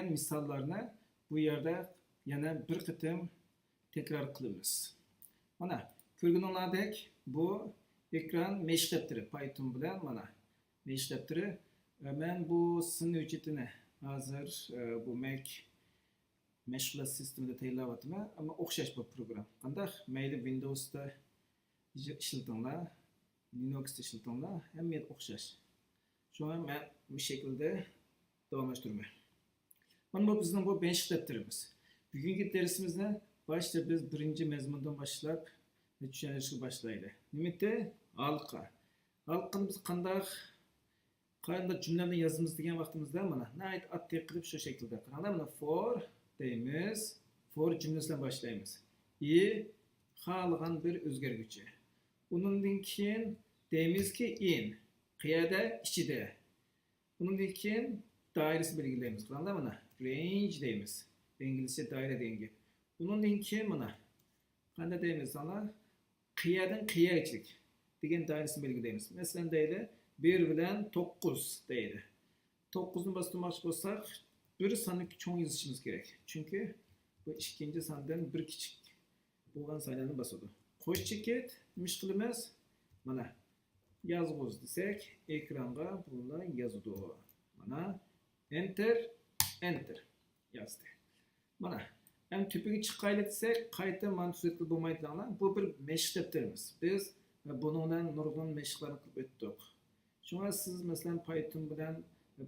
misallarını bu yerde yana bir kıtım tekrar kılıyoruz. Mana ko'rganinglardek bu ekran meşreptiri Python bilan mana meşreptiri. Ben bu sınıf ücretini hazır bu Mac meşgul sisteminde tayyorlayapman ama o'xshash bu program. Qanday mayli Windows'da ishlatinglar, Linux'da ishlatinglar, hamma o'xshash. Şuna ben bu şekilde davamlaştırmayım. Mana bu bizning bu meşreptirimiz. Bugungi dersimizde başta biz birinci mezmundan başlap tushunishga boshlaydi. Nimada? Halqa. Halqani biz qanday cümlelerni yozamiz degan vaqtimizda mana nayt atay qilib shu shaklda qaranglar, mana for deymiz. For cümlesidan boshlaymiz. Xohlagan bir o'zgarguvchi. Undan keyin deymizki in. Qayerda? Ichida. Undan keyin doirasi belgilaymiz. Qaranglar, mana range deymiz. İngilizce daire degan gap. Undan keyin mana qanday deymiz sana? Qiyadan qiyagachilik degan doirasini belgilaymiz. Masalan deyli 1 bilan 9 deydi. 9'ni bastırmoqchi bo'lsak, bir sonni cho'ng yozishimiz kerak. Chunki bu ikkinchi sondan bir kichik bo'lgan sonlarni bosadi. Qo'shchi ket, nima qilamiz? Mana yozg'iz desak, ekranga bunlar yozadi. Mana enter yozdi. Mana hem tüpüge çıkayla desek kayıta mantıklı bulmaydılar. Bu bir meşreplerimiz. Biz bununla nurgun meşreplerini kılıp öttük. Şuna siz mesela Python bilen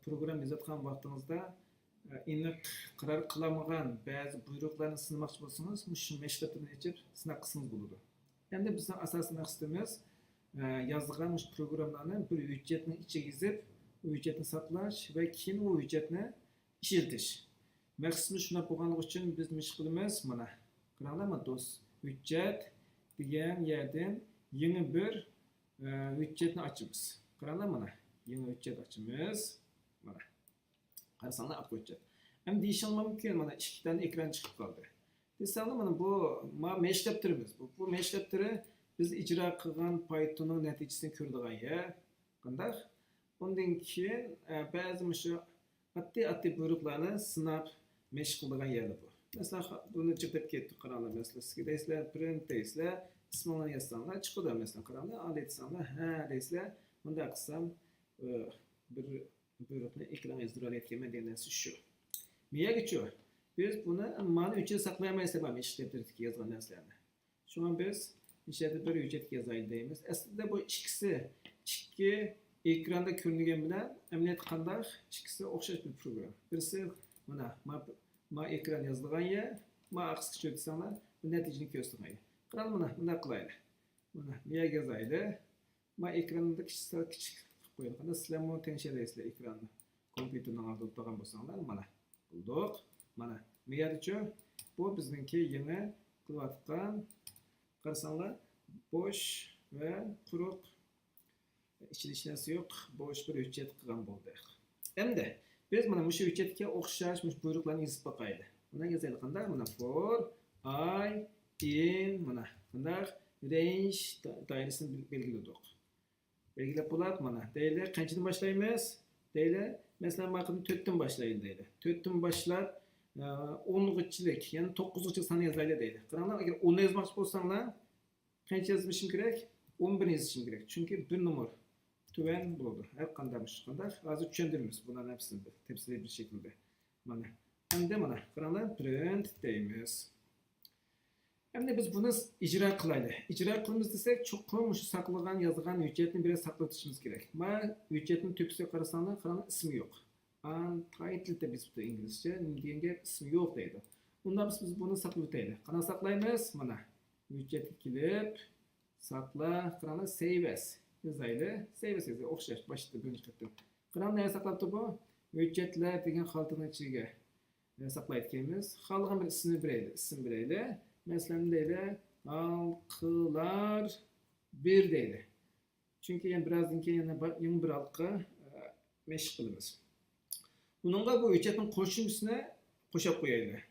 program yazatkan vaktinizde iniq karar kılamagan bazı buyruklarını sınamakçı bolsanız şu meşreplerini geçip sınav kısmınız bulurdu. Hem de bizim asas maqsadımız yazılgan programlarını bir hüccetini içe gizip o hüccetini saklaş ve keyin o hüccetini işletiş. Maqsadimiz shuna bo'lganligi uchun biz nima qilamiz? Mana qaranglar, do'st, hujjat degan yerdan yangi bir hujjatni ochamiz. Qaranglar, mana yangi hujjat ochamiz. Mana qarasanglar, app hujjat. Ham deyishim mumkin, mana ikki tane ekran chiqib qoldi. Desanglar, mana bu meşreptirimiz. Bu meşreptiri biz ijro qilgan Pythonning natijasini ko'radigan yer. Qanday? Undan keyin ba'zi shu atay buyruqlarni sinab mesh qiladigan yerlar bu. Mesela bunu çıkıp ketdi, qaranglar, mesela sizga deysizlar, print deysizlar, ismini yozsanglar chiqadi, mesela qaranglar, al etsanglar, ha deysizlar, bunday qilsam bir buyruqni ekranga yozdira olayotganman degan narsa shu. Nimaga shu? Biz buni mana uchun saqlaymaymiz deb meşreptirga yozgan narsalarni. Shuni biz ishlatib bir hujjatga yozaylik deymiz. Aslida bu ikki ekranda ko'ringan bilan amaliyot qanday? Ikkisi o'xshash bir program. Birisi mana ekran yozilgan yer, mana qisqacha desanglar, bu natijani ko'rsatmaydi. Qarang, mana bunday qilaylik. Mana nimaga yozaylik? Mana ekranda kichik qilib qo'yaylik. Qanday sizlar buni tekshirsizlar ekranni. Kompyuterning oldida o'tirgan bo'lsanglar, mana qildik. Mana nimaga bu bizningki yangi qilayotgan qarasanglar, bo'sh va quruq İçinde hiç narsa yok, boş bir hüccet qilgan bo'ldik. Endi biz mana shu hüccetga o'xshash buyruqlarni yozib boqaylik. Buni yozaylik qanday? Mana for I in mana qanday range doirasini belgiladik. Belgilab bo'ladi mana. Deyli qanchadan boshlaymiz? Deyli masalan maqomni 4 dan boshlaydi deydi. 4 dan boshlab 10'lik, ya'ni 9'lik sonni yozaylik deydi. Qaranglar, agar 10 yozmoqchi bo'lsanglar, qancha yozishim kerak? 11 yozishim kerak. Chunki bir numar tuven buldu. Her kandaymış kadar azı düşündürmüş bunların hepsini tepsili bir şekilde. Mana. Hem de mana qaranglar, print deymiz. Hem de biz bunu icra kılaylı. İcra kılımız desek çoğun şu saklagan yazılgan hüccetini biraz saklatışımız gerek. Mana hüccetin tepsili qarasanglar, qaranglar, ismi yok. Untitled de biz bu İngilizce diyenge ismi yok deydi. Ondan biz bunu saklayalım. Qana saklaymiz? Mana hücceti kilip sakla, qaranglar, save as. Yazaylı, save as o'xshash başta birinchi qatdan. Qaranglar, nima saqlabdi bu? Hujjatlar degan xaltaning ichiga saqlayotganmiz. Xalqan bir ism berayli. Masalan deyli, halqalar 1 deyli. Chunki yana birazdan keyin yana yangi bir halqa mesh qilamiz. Buningga bu hujjatning qo'shimchasini qo'shib qo'yaylik.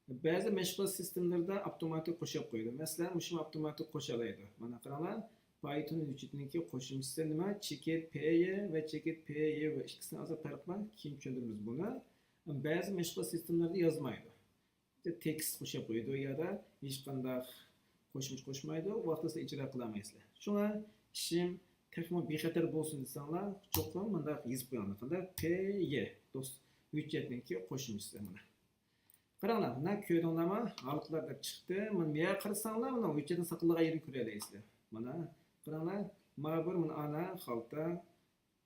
Ba'zi mashg'ulot sistemlarda avtomatik qo'shib qo'yadi. Masalan, shu avtomatik qo'shalaydi. Mana qaranglar, Python hujjatininki qo'shimchasi nima? Checked py va checked py va ikkisini asal farq bor. Keyin tushuntiramiz buni. Ba'zi mashg'ulot sistemlarida yozmaydi. Tekst qo'shib qo'ydi yoda hech qanday qo'shimcha qo'shmaydi, u vaqtda siz ijro qilolmaysizlar. Shunga ishim texnik bexatar bo'lsin desanglar, cho'qim bunda yozib qo'yamiz. Qanda PY do'st hujjatniki qo'shimchasi mana. Qaranglar, mana ko'rdinglarmi? Xalqlar deb chiqdi. Mana bu yerga qarasanglar, mana hujjatning saqlangan yerini ko'ralasizlar. Mana qaranglar, mana bir mana ana xalta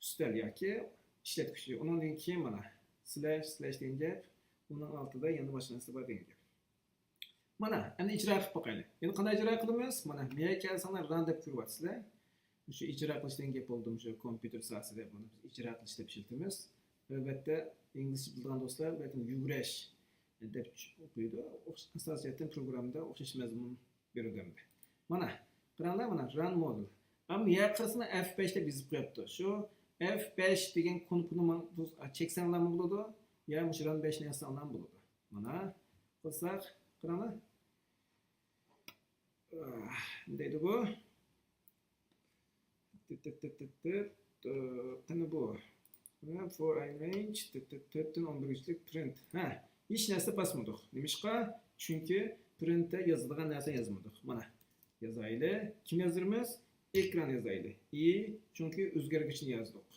ustal yoki ishlatgichi. Undan keyin mana slash degan gap, uning altida yana boshqa narsa bor degan gap. Mana endi ijro qilib boqaylik. Endi qanday ijro qilamiz? Mana bu yerga kelsanglar run deb ko'ryapsizlar. Shu ijro qilish degan gap bo'ldi, shu kompyuter sohasida buni biz ijro qilish deb ishlatamiz. Albatta, inglizcha bilgan do'stlar bu yugurish deb o'qiydi. Asosiyatdan programda o'xshash mazmun berilganda. Mana qaranglar, mana run model. Ammo yer qismini F5 deb yozib qo'yibdi. Shu F5 degan knopkani cheksanglar bo'ladi, yo shu run 5 ni yozsanglar bo'ladi. Mana qilsak, qaranglar. Deydi bu. Qani bu. For range 4-11'lik print. Hech narsa basmadik. Nimishqa? Chunki printda yozilgan narsa yozmadik. Mana yozaylik. Kim yozdirmiz? Ekran yozaylik. Chunki o'zgargichni yozdik.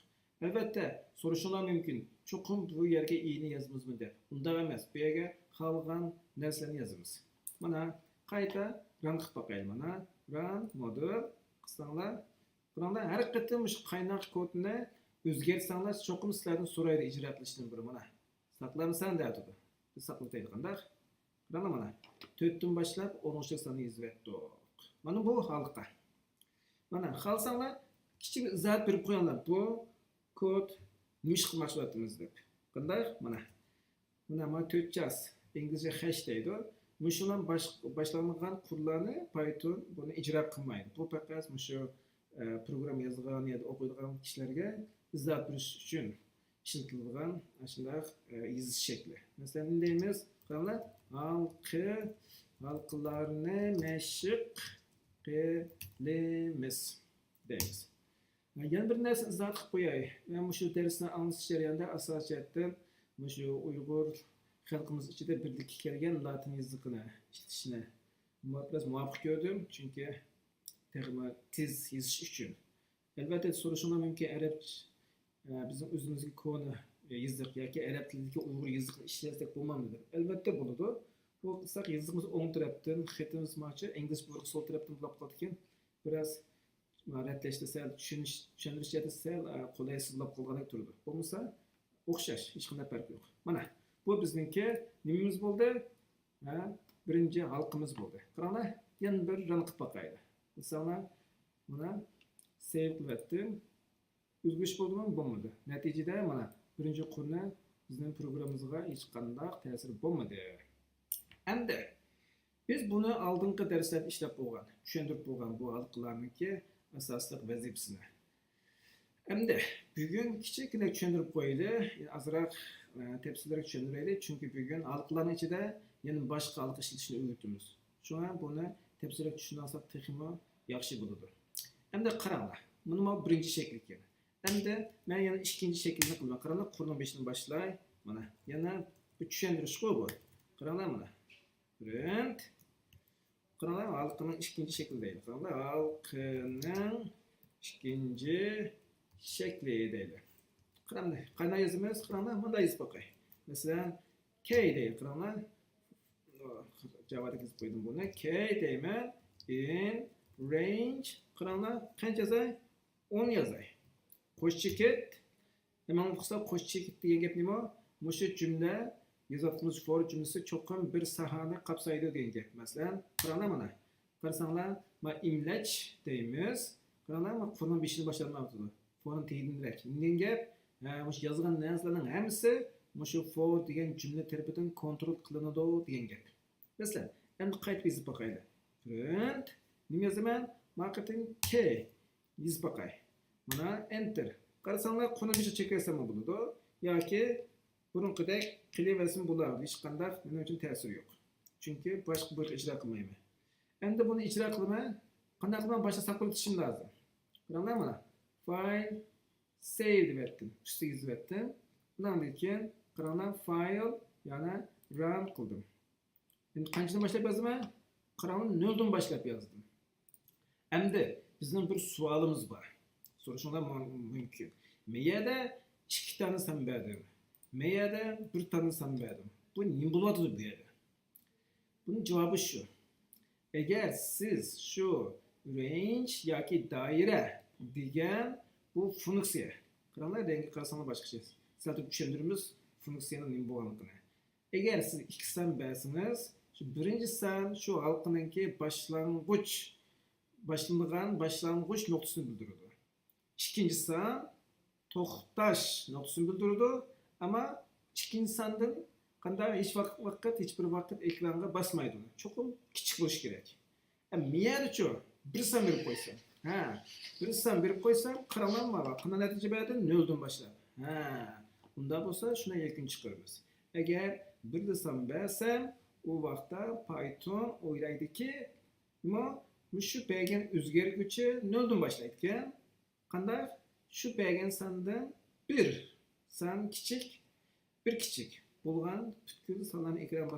Albatta, so'rashinglar mumkin. Cho'qim bu yerga i'ni yozmizmi deb. Unda emas. Bu yerga qolgan narsalarni yozamiz. Mana qayta run qilib boqaylik. Mana run model qilsanglar, qaranglar, har qatim shu qaynoq kodni o'zgartsanglar, cho'qim sizlardan so'raydi ijro qilishdan biri. Mana saqlamsan deydi. Biz saqlaydi qanday? Qaranglar mana 4 dan boshlab 10 sonni yozib mana bu halqa. Mana xalsanglar kichik izoh berib qo'yinglar. Bu kod nish qilmoqchiligimiz deb. Qanday? Mana 4jas inglizcha hash deydi. Mushulan boshlangan qurlarni Python buni ijro qilmaydi. Bu faqat shu program yozgan yoki o'qiydigan kishilarga izoh berish uchun ishlatilgan shunday yozish shakli. Masalan, deymiz, qaranglar, xalqlarni mashq qilamiz deymiz. Yana bir narsa izoh qilib qo'yay. Men shu darsni anglish jarayonida asosiyatdan shu Uyg'ur xalqimiz ichida birlikka kelgan latin yoziqini ishlatishni biraz muvaffaq ko'rdim, chunki tez yozish uchun. Albatta so'rashinglar mumkin, arabcha bizim o'zimizga koni yoziq yoki arab tilidagi Uyg'ur yoziqini ishlasak bo'lmaydi. Albatta bo'ladi. Bu qilsak yoziqimiz o'ng tarafdan, xatimiz mochi ingliz bo'liq sol tarafdan bo'lib qoladi ekan. Biraz ratlashda sal tushuntirishda sal qulaysizlik qilgandek turdi. Bo'lmasa o'xshash, hech qanday farq yo'q. Mana bu bizningki nimamiz bo'ldi? Birinchi xalqimiz bo'ldi. Qaranglar, yana bir run qilib boqaylik. Masalan, mana save qilyaptim. O'zgarish bo'ldimi? Bo'lmadi. Natijada mana birinchi qurni bizning programmamizga hech qanday ta'sir bo'lmadi. Endi biz buni oldingi darslarda ishlab bo'lgan, tushuntirib bo'lgan bu xalqlarningki asosli vazifasini. Endi bugun kichikroq tushuntirib qo'yaylik, azroq tafsilroq tushuntiraylik, chunki bugun xalqlarning ichida yana boshqa xalq ishlatishni o'rgatamiz. Shunga buni tafsilroq tushunarsak texmo yaxshi bo'ladi. Endi qaranglar, buni birinchi shakl ekan. Endi men yana ikkinchi shaklni qilaman. Qaranglar, qurni 5 dan boshlay. Mana yana bu tushuntirish bu. Qaranglar mana. Print. Qaranglar, xalqning ikkinchi shakli deydi. Qaranglar, xalqning ikkinchi shakli deydi. Qaranglar, qanday yozamiz? Qaranglar, bunday yozib boqay. Masalan, K deydi. Qaranglar. Javada yozib qo'ydim buni. K deyman. In range. Qaranglar, qancha yozay? 10 yozay. Qo'shchi ket. Nima qilsa qo'shchi ket degan gap nima? Mushu jumla yozatimiz for jumlasi cho'qim bir sahani qapsaydi degan gap. Masalan, qaranglar mana. Qarasanglar, ma imlach deymiz. Qaranglar, ma forni 5ni boshlanmoqda. Forni teyindirak. Degan gap, mushu yozgan narsalarning hammasi mushu for degan jumla tarafidan kontrol qilinadi degan gap. Masalan, endi qaytib yozib boqaylik. Print. Nima yozaman? Marketing K yozib boqay. Mana enter. Qarasanglar, qoni bir cheksam bo'ladi yoki burunqidek qilaversin bo'ladi. Hech qanday men uchun ta'siri yo'q. Chunki boshqa bir ijro qilmayman. Endi buni ijro qilaman. Qanday qilib boshqa saqlab tutishim lozim. Qaranglar mana. File save deb aytdim. Ustiga yozib aytdim. Undan keyin Qaranglar, file yana run qildim. Endi qanchadan boshlab yozdim? Qaranglar, 0 dan boshlab yozdim. Endi bizning bir savolimiz bor. So'rashinglar mumkin. Meyada 2 tane san berdim. Meyada 1 tane san berdim. Bu nima bo'ladi bu yerda? Bunun cevabı şu. Eğer siz şu range yoki doira degan bu funksiya. Qaranglar, rengi qarasanlar boshqacha. Sizlarga tushuntiramiz funksiyaning nima bo'lganligini. Agar siz 2 san bersiniz, şu birinchi san şu halqiningki boshlang'ich noktasını bildiradi. İkinci san to'xtash noktasını bildiradi, ama ikinci sandan qanday hech bir vaqt ekranga basmaydi. Cho'qim kichik bo'lishi kerak. Miyada-chu bir san berib qo'ysam, bir san berib qo'ysam, qaranglar, qanday natija beradi? 0 dan boshlab. Unda bo'lsa shuni yakun chiqaramiz. Agar bir san bersam, u vaqtda Python o'ylaydiki, shu bergan o'zgarguvchi 0 dan boshlaydi ekan. Qanday? Shu bergan sandan bir san kichik, bir kichik bo'lgan butkul sonlarni ekran